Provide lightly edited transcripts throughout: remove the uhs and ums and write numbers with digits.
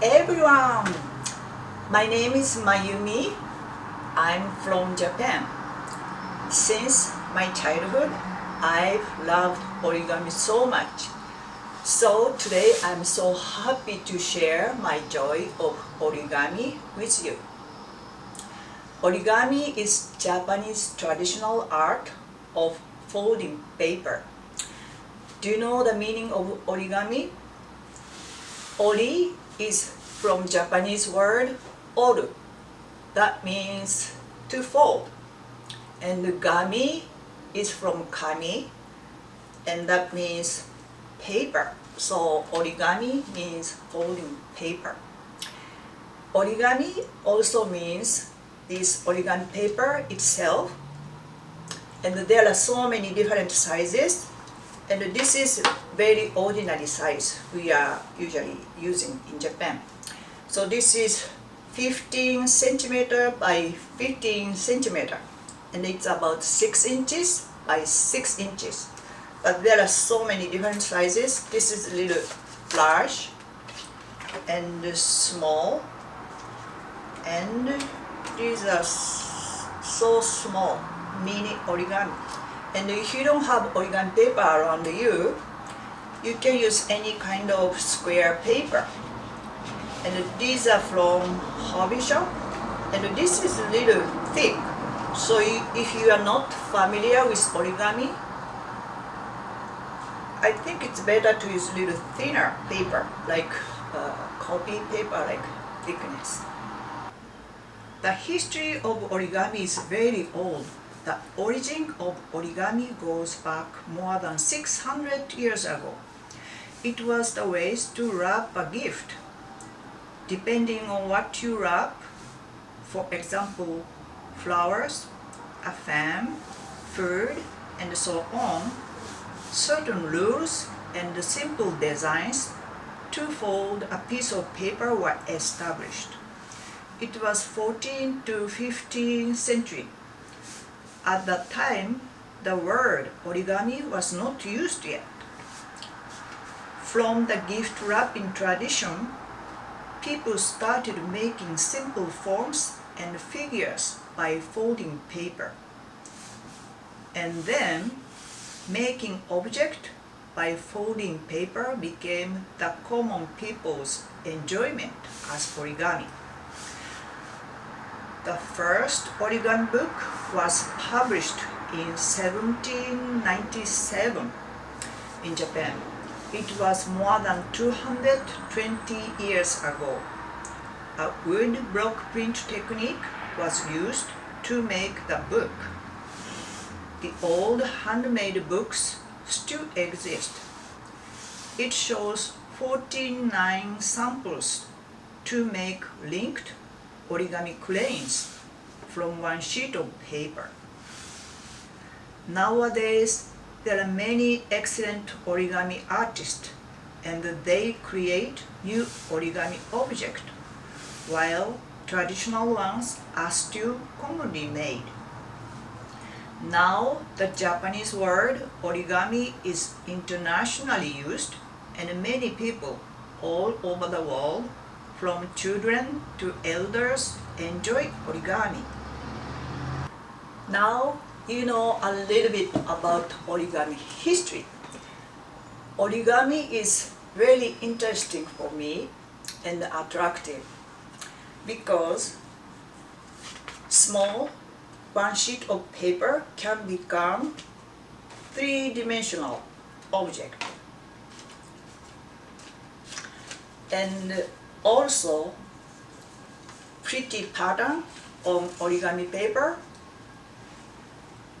everyone! My name is Mayumi. I'm from Japan. Since my childhood, I've loved origami so much. So today I'm so happy to share my joy of origami with you. Origami is Japanese traditional art of folding paper. Do you know the meaning of origami? Ori is from Japanese word oru. That means to fold. And gami is from kami, and that means paper. So origami means folding paper. Origami also means this origami paper itself, and there are so many different sizes, and this is very ordinary size we are usually using in Japan. So this is 15 centimeter by 15 centimeter, and it's about 6 inches by 6 inches. But there are so many different sizes. This is a little large and small, and these are so small, mini origami. And if you don't have origami paper around you, you can use any kind of square paper. And these are from hobby shop, and this is a little thick. So if you are not familiar with origami, I think it's better to use a little thinner paper, like copy paper, like thickness. The history of origami is very old. The origin of origami goes back more than 600 years ago. It was the ways to wrap a gift. Depending on what you wrap, for example, flowers, a fan, food, and so on, certain rules and simple designs to fold a piece of paper were established. It was 14th to 15th century. At that time, the word origami was not used yet. From the gift wrapping tradition, people started making simple forms and figures by folding paper. And then, making object by folding paper became the common people's enjoyment as origami. The first origami book was published in 1797 in Japan. It was more than 220 years ago. A wood block print technique was used to make the book. The old handmade books still exist. It shows 49 samples to make linked origami cranes from one sheet of paper. Nowadays, there are many excellent origami artists, and they create new origami objects, while traditional ones are still commonly made. Now, the Japanese word origami is internationally used, and many people all over the world, from children to elders, enjoy origami. Now, you know a little bit about origami history. Origami is really interesting for me and attractive because small one sheet of paper can become three-dimensional object. And also pretty pattern on origami paper.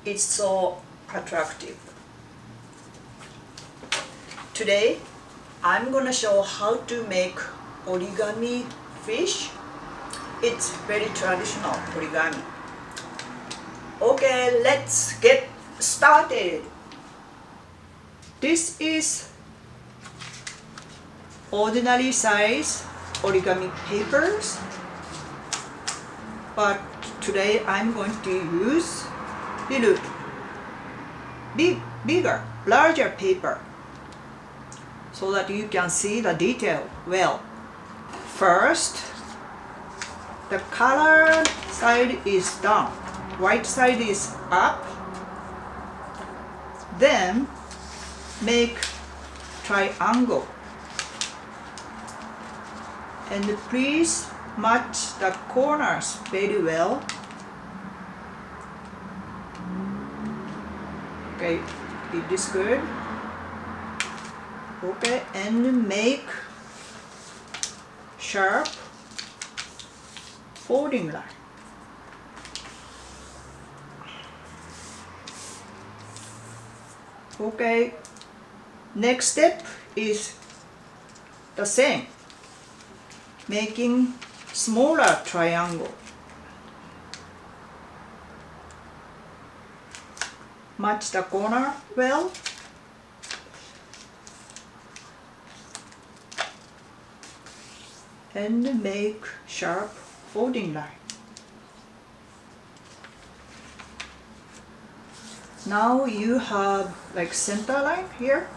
It's so attractive. Today, I'm gonna show how to make origami fish. It's very traditional origami. Okay, let's get started. This is ordinary size origami papers, but today I'm going to use little bigger, larger paper so that you can see the detail well. first the colored side is down, white side is up, then make triangle, and please match the corners very well. Okay, it is good. Okay, and make sharp folding line. Okay, next step is the same, making smaller triangle. Match the corner well. And make sharp folding line. Now you have like center line here.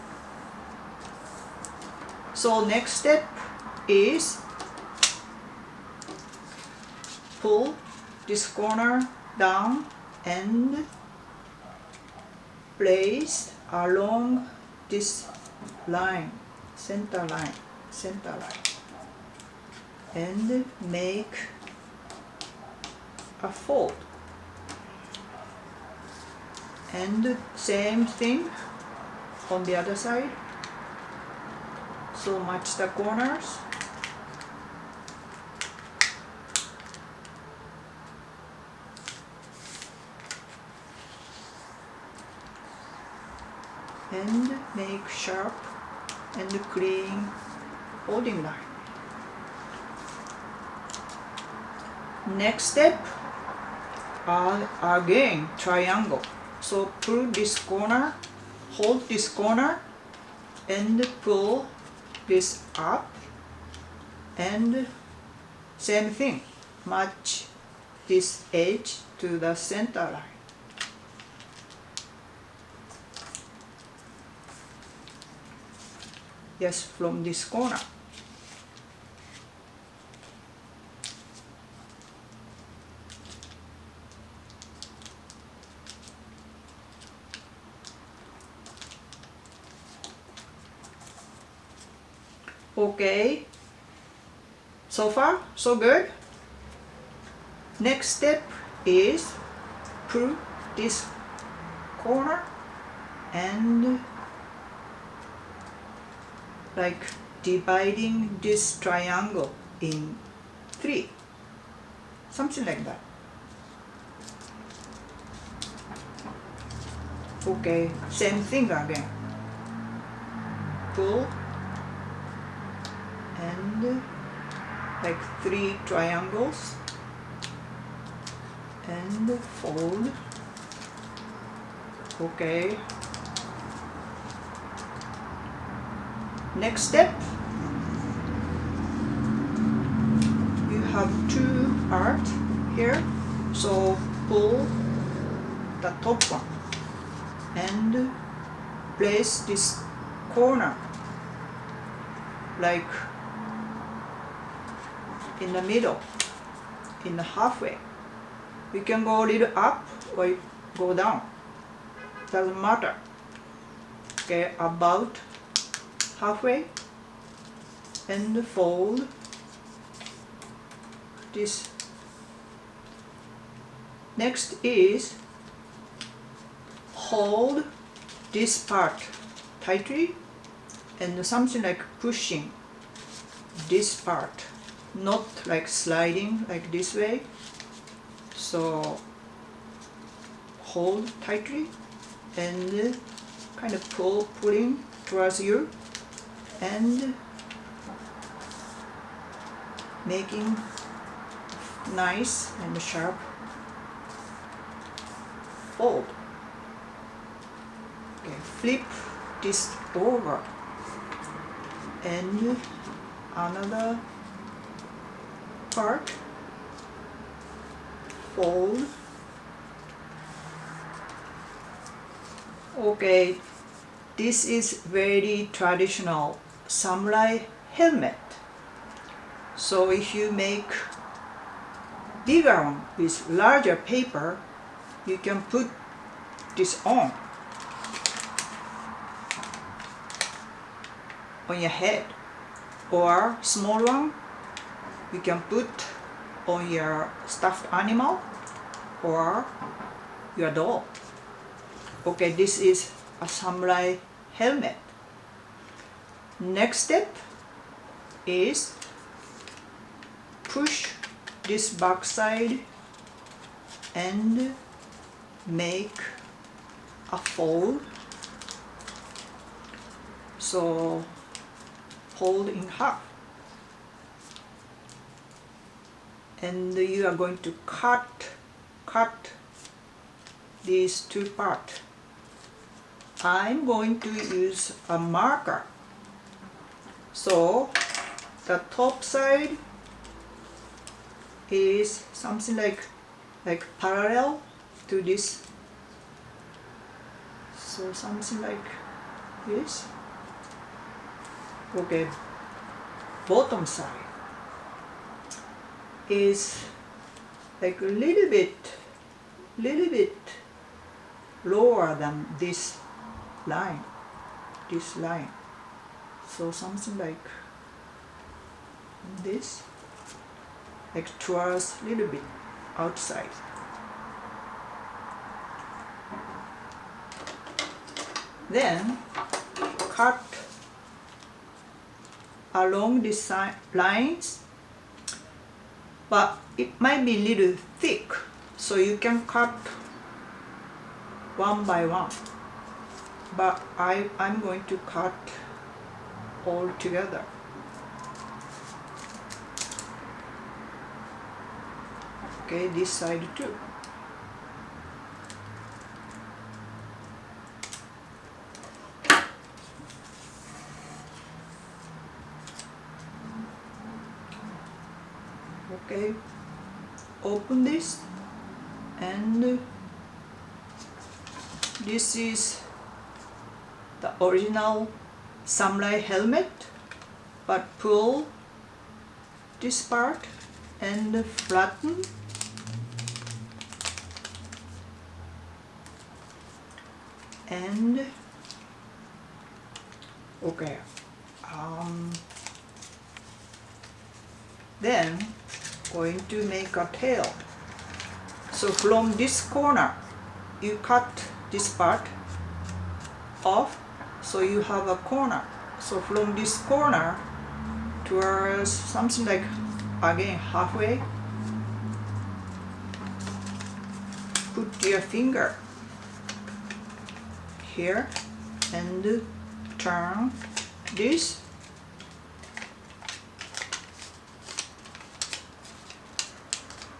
So next step is pull this corner down and place along this line, center line, and make a fold. And same thing on the other side. So match the corners. And make sharp and clean folding line. Next step, again triangle. So pull this corner, hold this corner, and pull this up, and same thing, match this edge to the center line. Yes, from this corner. Okay, so far so good. Next step is pull this corner and like dividing this triangle in 3, something like that. Okay, same thing again. Pull and like 3 triangles and fold. Okay. Next step, you have 2 parts here, so pull the top one and place this corner like in the middle, in the halfway. We can go a little up or go down, doesn't matter. Okay, about halfway, and fold this. Next is hold this part tightly and something like pushing this part, not like sliding like this way. So hold tightly and kind of pulling towards you and making nice and sharp fold. Okay, flip this over and another part, fold. Okay, this is very traditional samurai helmet. So if you make bigger one with larger paper, you can put this on your head, or small one you can put on your stuffed animal or your doll. Okay, this is a samurai helmet. Next step is push this back side and make a fold. So fold in half, and you are going to cut these two parts. I'm going to use a marker. So the top side is something like parallel to this. So something like this. Okay, bottom side is like a little bit lower than this line. So something like this, like towards a little bit outside. Then cut along these lines, but it might be a little thick, so you can cut one by one, but I'm going to cut all together. Okay, this side too. Okay, open this, and this is the original samurai helmet, but pull this part and flatten, and okay, then going to make a tail. So from this corner you cut this part off, so you have a corner. So from this corner towards something like again halfway, put your finger here and turn this.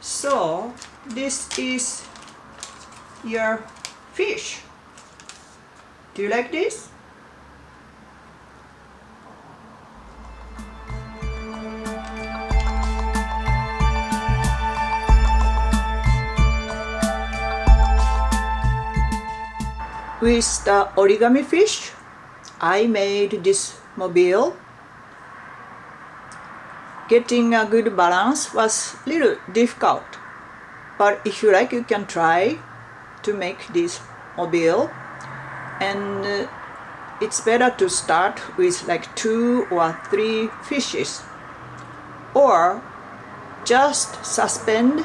So this is your fish. Do you like this? With the origami fish, I made this mobile. Getting a good balance was a little difficult, but if you like, you can try to make this mobile. And it's better to start with like 2 or 3 fishes, or just suspend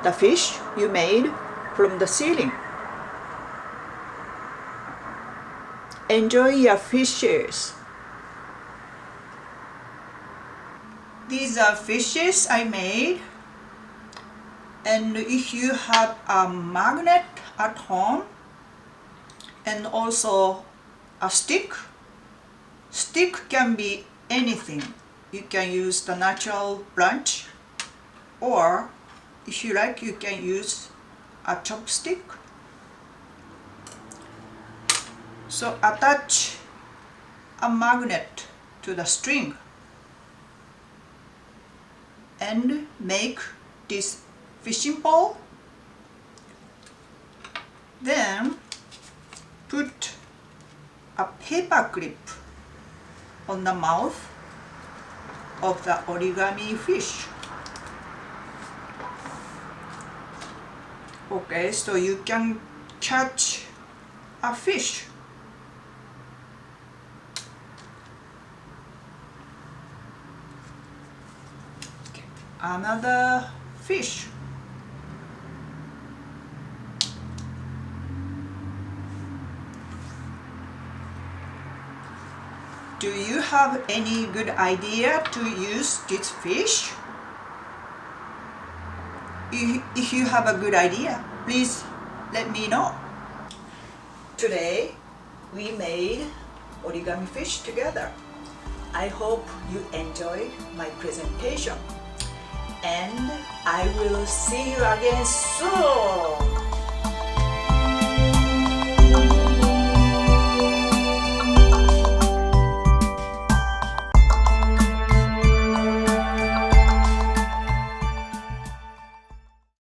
the fish you made from the ceiling. Enjoy your fishes. These are fishes I made, and if you have a magnet at home and also a stick can be anything. You can use the natural branch, or if you like, you can use a chopstick. So attach a magnet to the string and make this fishing pole. Then put a paper clip on the mouth of the origami fish. Okay, so you can catch a fish. Okay, another fish. Do you have any good idea to use this fish? If you have a good idea, please let me know. Today, we made origami fish together. I hope you enjoyed my presentation. And I will see you again soon.